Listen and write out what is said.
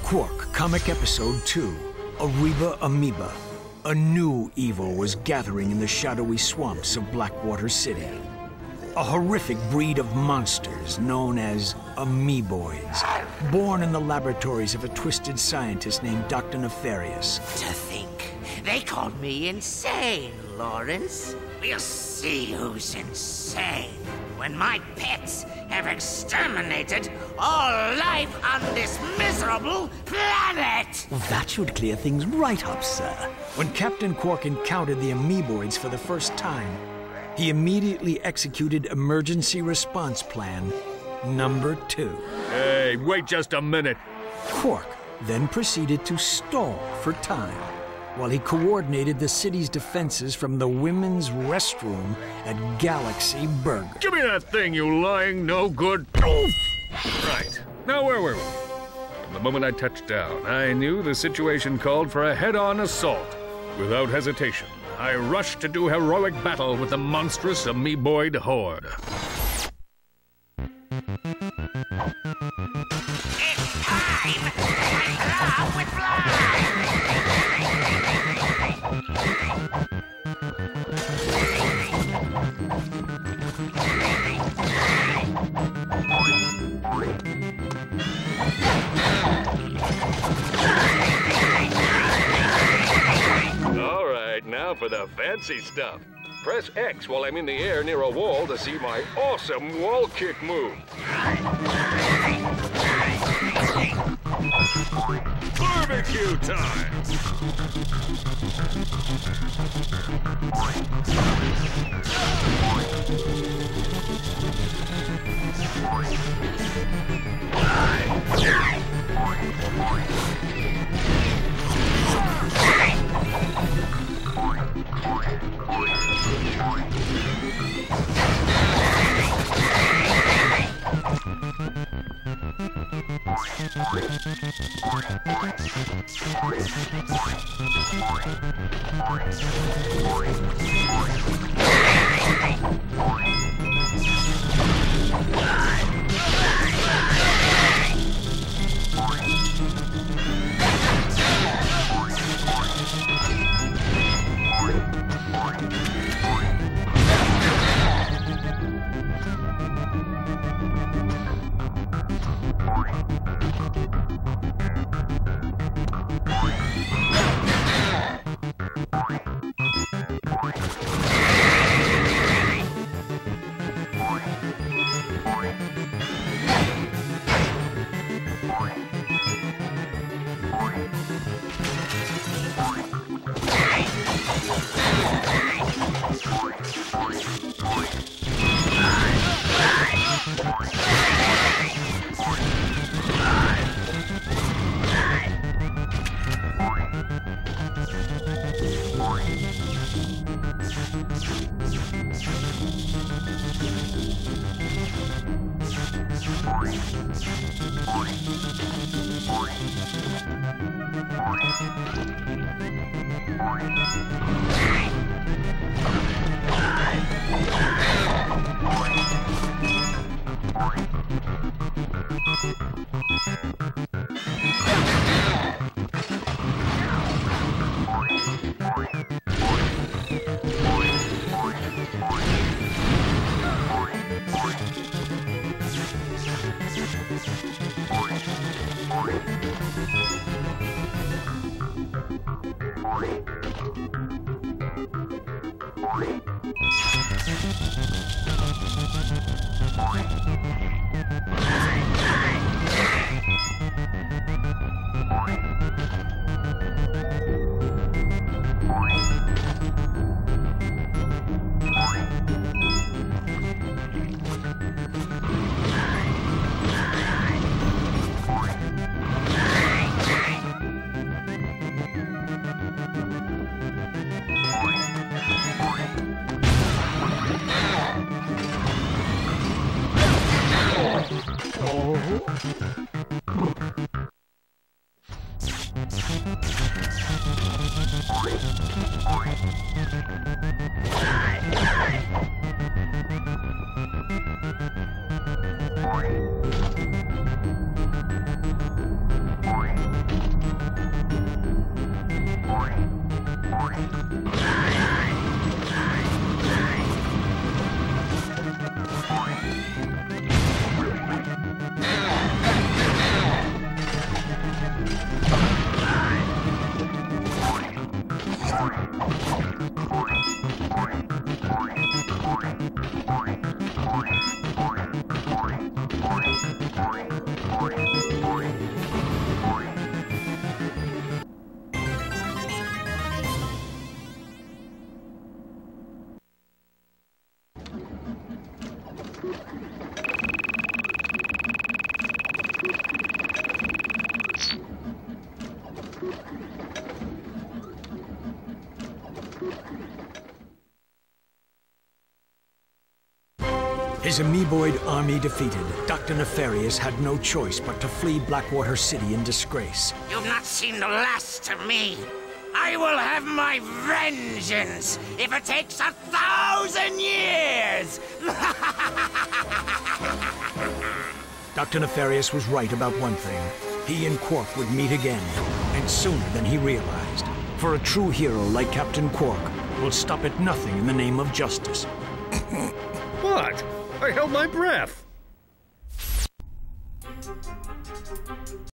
Qwark, Comic Episode 2, Ariba Amoeba. A new evil was gathering in the shadowy swamps of Blackwater City. A horrific breed of monsters known as amoeboids, born in the laboratories of a twisted scientist named Dr. Nefarious. To think, they called me insane, Lawrence. We'll see who's insane when my pets have exterminated all life on this miserable planet! Well, that should clear things right up, sir. When Captain Qwark encountered the amoeboids for the first time, he immediately executed Emergency Response Plan number 2. Hey, wait just a minute. Qwark then proceeded to stall for time while he coordinated the city's defenses from the women's restroom at Galaxy Burger. Give me that thing, you lying no-good... Right. Now, where were we? From the moment I touched down, I knew the situation called for a head-on assault. Without hesitation, I rushed to do heroic battle with the monstrous amoeboid horde. It's time! Love with fly! All right, now for the fancy stuff. Press X while I'm in the air near a wall to see my awesome wall kick move. Barbecue time! His amoeboid army defeated, Dr. Nefarious had no choice but to flee Blackwater City in disgrace. You've not seen the last of me. I will have my vengeance if it takes 1,000 years! Dr. Nefarious was right about one thing. He and Qwark would meet again, and sooner than he realized. For a true hero like Captain Qwark will stop at nothing in the name of justice. What? I held my breath.